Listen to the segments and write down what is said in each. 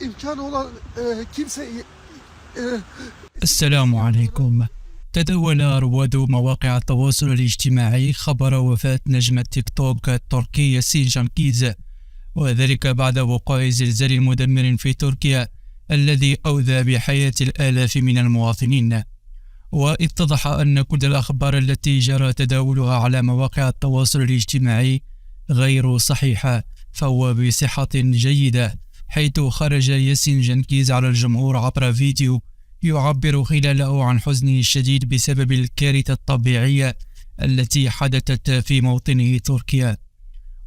imkanı olan kimse. السلام عليكم. تداول رواد مواقع التواصل الاجتماعي خبر وفاة نجم التيك توك التركي ياسين جنكيز، وذلك بعد وقوع زلزال مدمر في تركيا الذي أوذى بحياة الآلاف من المواطنين. واتضح أن كل الأخبار التي جرى تداولها على مواقع التواصل الاجتماعي غير صحيحة، فهو بصحة جيدة، حيث خرج ياسين جنكيز على الجمهور عبر فيديو يعبر خلاله عن حزنه الشديد بسبب الكارثة الطبيعية التي حدثت في موطنه تركيا.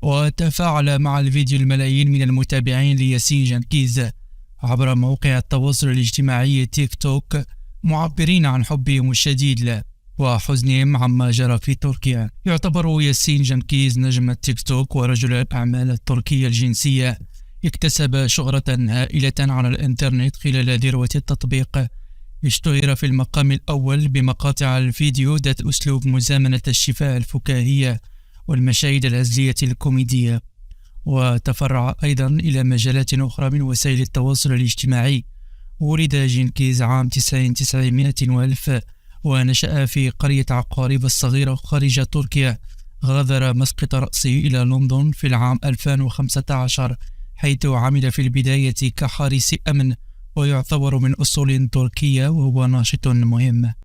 وتفاعل مع الفيديو الملايين من المتابعين لياسين جنكيز عبر موقع التواصل الاجتماعي تيك توك، معبرين عن حبهم الشديد له وحزنهم عما جرى في تركيا. يعتبر ياسين جنكيز نجم التيك توك ورجل الأعمال التركي الجنسية، اكتسب شهرة هائلة على الإنترنت خلال ذروة التطبيق. اشتهر في المقام الأول بمقاطع الفيديو ذات أسلوب مزامنة الشفاء الفكاهية والمشاهد الهزلية الكوميدية، وتفرع أيضا إلى مجالات أخرى من وسائل التواصل الاجتماعي. ولد جنكيز عام 900 وألف، ونشأ في قرية عقارب الصغيرة خارج تركيا. غادر مسقط رأسه إلى لندن في العام 2015، حيث عمل في البداية كحارس أمن، ويعتبر من أصول تركية وهو ناشط مهم.